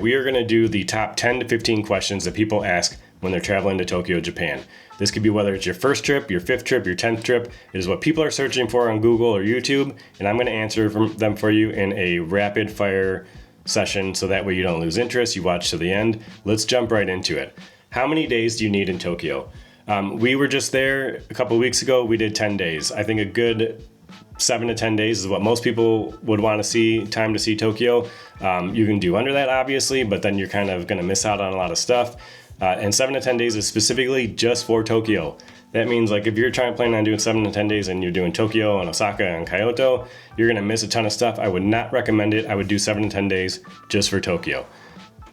we are going to do the top 10 to 15 questions that people ask when they're traveling to Tokyo, Japan. This could be whether it's your first trip, your 5th trip, your 10th trip. It is what people are searching for on Google or YouTube, and I'm going to answer them for you in a rapid fire session so that way you don't lose interest. You watch to the end. Let's jump right into it. How many days do you need in Tokyo? We were just there a couple of weeks ago. We did 10 days. I think a good 7 to 10 days is what most people would want to see, time to see Tokyo. You can do under that, obviously, but then you're kind of going to miss out on a lot of stuff. And 7 to 10 days is specifically just for Tokyo. That means like if you're planning on doing 7 to 10 days and you're doing Tokyo and Osaka and Kyoto, you're going to miss a ton of stuff. I would not recommend it. I would do 7 to 10 days just for Tokyo.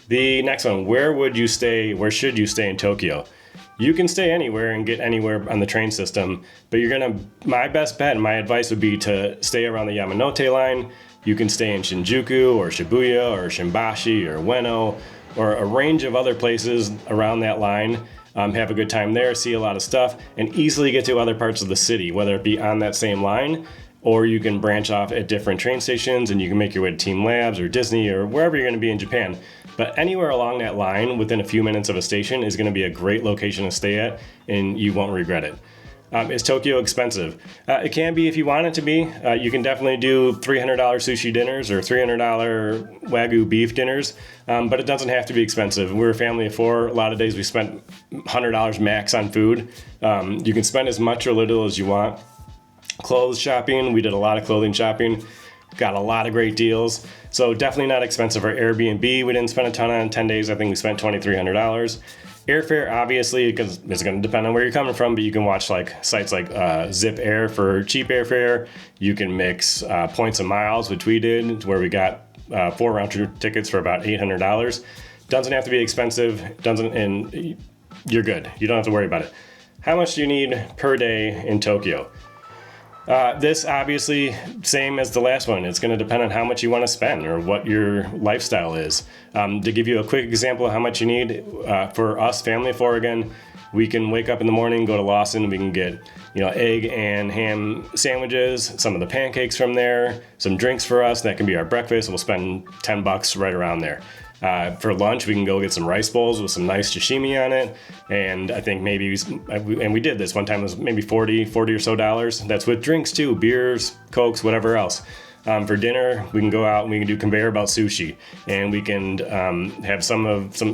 The next one, where would you stay? Where should you stay in Tokyo? You can stay anywhere and get anywhere on the train system, but my best bet and my advice would be to stay around the Yamanote line. You can stay in Shinjuku or Shibuya or Shimbashi or Ueno or a range of other places around that line. Have a good time there, see a lot of stuff, and easily get to other parts of the city, whether it be on that same line, or you can branch off at different train stations and you can make your way to Team Labs or Disney or wherever you're going to be in Japan. But anywhere along that line within a few minutes of a station is going to be a great location to stay at, and you won't regret it. Is Tokyo expensive? It can be if you want it to be. You can definitely do $300 sushi dinners or $300 Wagyu beef dinners, but it doesn't have to be expensive. We're a family of 4. A lot of days we spent $100 max on food. You can spend as much or little as you want. Clothes shopping, we did a lot of clothing shopping. Got a lot of great deals. So definitely not expensive. Our Airbnb, we didn't spend a ton on 10 days. I think we spent $2,300. Airfare, obviously, because it's going to depend on where you're coming from, but you can watch like sites like Zip Air for cheap airfare. You can mix points and miles, which we did, where we got 4 round-trip tickets for about $800. Doesn't have to be expensive. And you're good. You don't have to worry about it. How much do you need per day in Tokyo? This obviously, same as the last one. It's going to depend on how much you want to spend or what your lifestyle is. To give you a quick example of how much you need, for us, family of 4 again, we can wake up in the morning, go to Lawson, we can get egg and ham sandwiches, some of the pancakes from there, some drinks for us. That can be our breakfast. We'll spend $10 right around there. For lunch, we can go get some rice bowls with some nice sashimi on it. And I think we did this one time, it was maybe $40 or so. That's with drinks too, beers, Cokes, whatever else. For dinner, we can go out and we can do conveyor belt sushi. And we can have some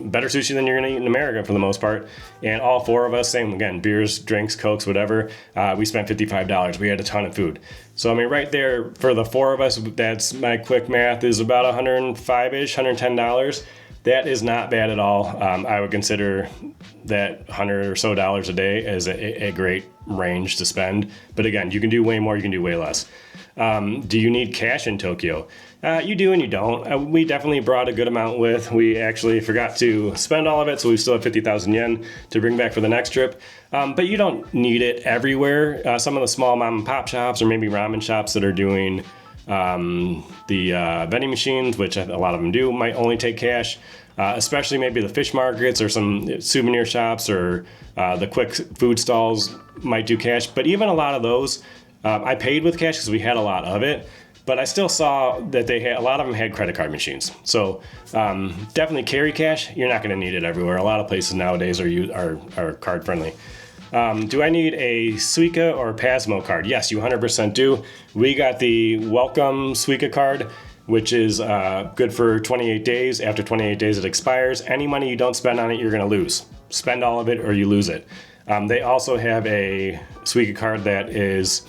better sushi than you're going to eat in America for the most part. And all 4 of us, same again, beers, drinks, Cokes, whatever. We spent $55. We had a ton of food. So, right there, for the 4 of us, that's my quick math, is about $105-ish, $110. That is not bad at all. I would consider that $100 or so a day as a great range to spend. But again, you can do way more, you can do way less. Do you need cash in Tokyo? You do and you don't. We definitely brought a good amount with. We actually forgot to spend all of it, so we still have 50,000 yen to bring back for the next trip. But you don't need it everywhere. Some of the small mom and pop shops or maybe ramen shops that are doing the vending machines, which a lot of them do, might only take cash. Especially maybe the fish markets or some souvenir shops or the quick food stalls might do cash. But even a lot of those, I paid with cash because we had a lot of it. But I still saw that a lot of them had credit card machines. So definitely carry cash. You're not going to need it everywhere. A lot of places nowadays are card friendly. Do I need a Suica or PASMO card? Yes, you 100% do. We got the welcome Suica card, which is good for 28 days. After 28 days, it expires. Any money you don't spend on it, you're going to lose. Spend all of it or you lose it. They also have a Suica card that is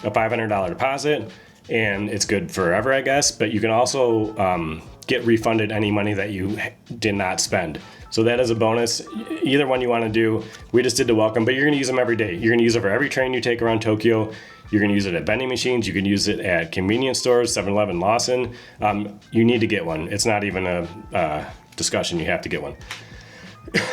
a $500 deposit, and it's good forever, I guess. But you can also get refunded any money that you did not spend. So that is a bonus. Either one you want to do. We just did the welcome, but you're going to use them every day. You're going to use it for every train you take around Tokyo. You're going to use it at vending machines. You can use it at convenience stores, 7-Eleven, Lawson. You need to get one. It's not even a discussion. You have to get one.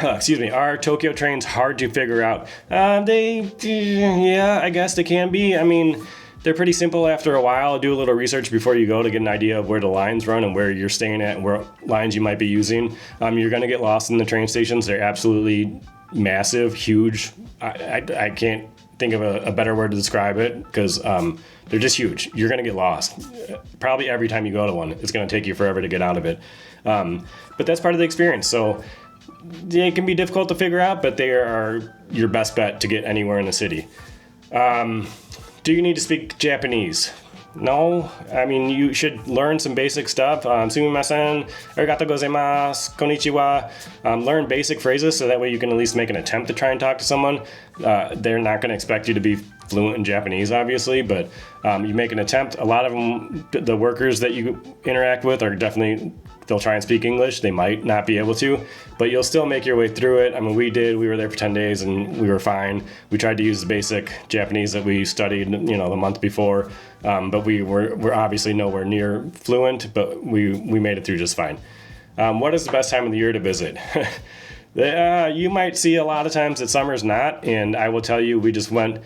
Excuse me. Are Tokyo trains hard to figure out? Yeah, I guess they can be. They're pretty simple after a while. Do a little research before you go to get an idea of where the lines run and where you're staying at and where lines you might be using. You're going to get lost in the train stations. They're absolutely massive, huge. I can't think of a better word to describe it, because they're just huge. You're going to get lost. Probably every time you go to one, it's going to take you forever to get out of it. But that's part of the experience. So they can be difficult to figure out, but they are your best bet to get anywhere in the city. Do you need to speak Japanese? No. I mean, you should learn some basic stuff. Sumimasen, arigatou gozaimasu, konnichiwa. Learn basic phrases so that way you can at least make an attempt to try and talk to someone. They're not going to expect you to be fluent in Japanese, obviously, but you make an attempt. A lot of them, the workers that you interact with are definitely, they'll try and speak English. They might not be able to, but you'll still make your way through it. I mean, we were there for 10 days and we were fine. We tried to use the basic Japanese that we studied, the month before, but we're obviously nowhere near fluent, but we made it through just fine. What is the best time of the year to visit? You might see a lot of times that summer's not, and I will tell you, we just went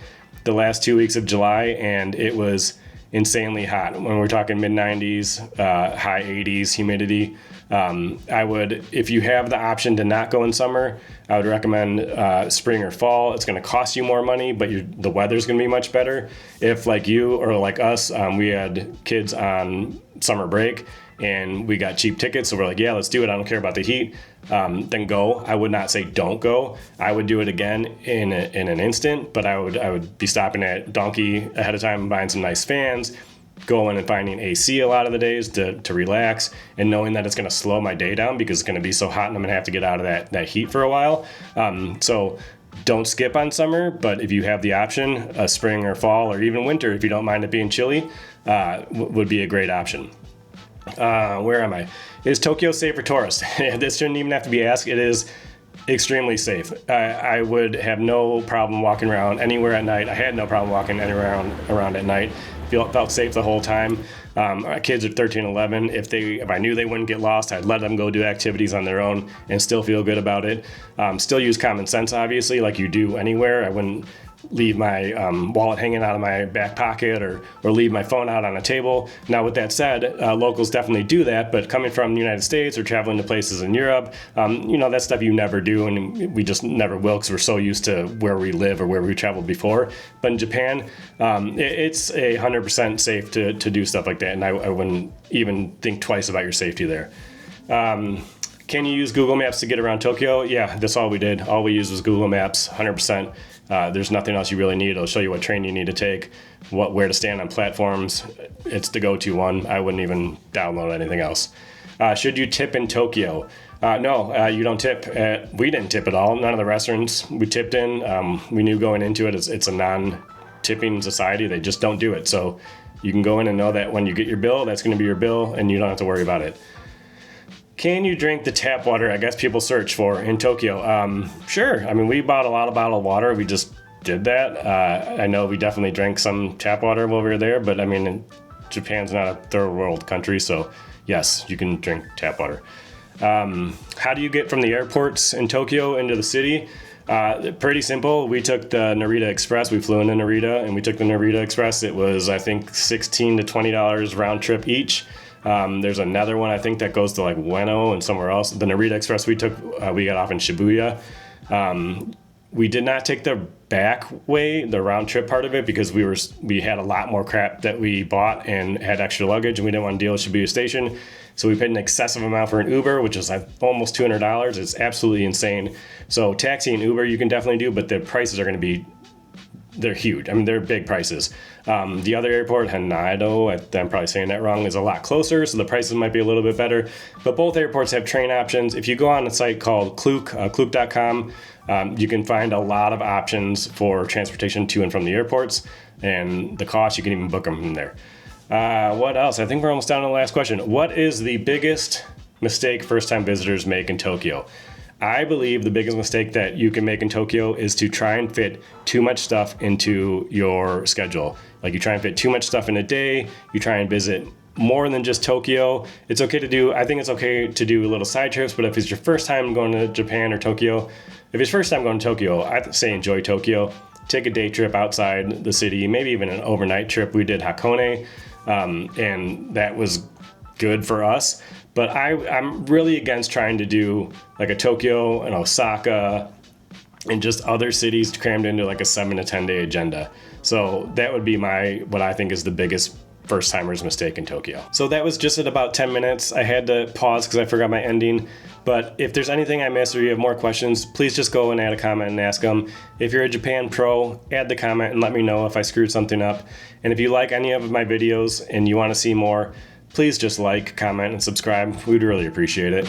the last 2 weeks of July and it was insanely hot. When we're talking mid 90s, high 80s humidity. I would, if you have the option to not go in summer, I would recommend spring or fall. It's going to cost you more money, but the weather's going to be much better. If like you or like us, we had kids on summer break and we got cheap tickets, so we're like, yeah, let's do it. I don't care about the heat. Then go. I would not say don't go. I would do it again in an instant, but I would be stopping at Donkey ahead of time and buying some nice fans, going and finding AC a lot of the days to relax, and knowing that it's going to slow my day down because it's going to be so hot and I'm going to have to get out of that heat for a while. So don't skip on summer, but if you have the option, spring or fall or even winter, if you don't mind it being chilly, would be a great option. Where am I? Is Tokyo safe for tourists? This shouldn't even have to be asked. It is extremely safe. I would have no problem walking around anywhere at night. I had no problem walking anywhere around at night. Felt safe the whole time. Our kids are 13, 11. If I knew they wouldn't get lost, I'd let them go do activities on their own and still feel good about it. Still use common sense, obviously, like you do anywhere. I wouldn't leave my wallet hanging out of my back pocket or leave my phone out on a table. Now, with that said, locals definitely do that, but coming from the United States or traveling to places in Europe, that's stuff you never do, and we just never will because we're so used to where we live or where we traveled before. But in Japan, it's 100% safe to do stuff like that, and I wouldn't even think twice about your safety there. Can you use Google Maps to get around Tokyo? Yeah, that's all we did. All we used was Google Maps, 100%. There's nothing else you really need. It'll show you what train you need to take, where to stand on platforms. It's the go-to one. I wouldn't even download anything else. Should you tip in Tokyo? No, you don't tip. We didn't tip at all. None of the restaurants we tipped in. We knew going into it, it's a non-tipping society. They just don't do it. So you can go in and know that when you get your bill, that's going to be your bill, and you don't have to worry about it. Can you drink the tap water I guess people search for in Tokyo? Sure. I mean, we bought a lot of bottled water. We just did that. I know we definitely drank some tap water while we were there, but I mean, Japan's not a third world country, so yes, you can drink tap water. How do you get from the airports in Tokyo into the city? Pretty simple. We took the Narita Express. We flew into Narita, and we took the Narita Express. It was, I think, $16 to $20 round trip each. There's another one, I think, that goes to like Ueno and somewhere else. The Narita Express we took, we got off in Shibuya. We did not take the back way, the round trip part of it, because we had a lot more crap that we bought and had extra luggage, and we didn't want to deal with Shibuya Station. So we paid an excessive amount for an Uber, which is like almost $200. It's absolutely insane. So taxi and Uber you can definitely do, but the prices are going to be, they're huge. I mean, they're big prices. The other airport, Hanado, I'm probably saying that wrong, is a lot closer, so the prices might be a little bit better. But both airports have train options. If you go on a site called Klook, Klook.com, you can find a lot of options for transportation to and from the airports. And the cost, you can even book them from there. What else? I think we're almost down to the last question. What is the biggest mistake first-time visitors make in Tokyo? I believe the biggest mistake that you can make in Tokyo is to try and fit too much stuff into your schedule. Like you try and fit too much stuff in a day, you try and visit more than just Tokyo. I think it's okay to do little side trips, but if it's your first time going to Japan or Tokyo, if it's first time going to Tokyo, I'd say enjoy Tokyo. Take a day trip outside the city, maybe even an overnight trip. We did Hakone, and that was good for us. But I'm really against trying to do like a Tokyo, an Osaka, and just other cities crammed into like a 7 to 10 day agenda. So that would be what I think is the biggest first timer's mistake in Tokyo. So that was just at about 10 minutes. I had to pause because I forgot my ending. But if there's anything I missed or you have more questions, please just go and add a comment and ask them. If you're a Japan pro, add the comment and let me know if I screwed something up. And if you like any of my videos and you want to see more, please just like, comment, and subscribe. We'd really appreciate it.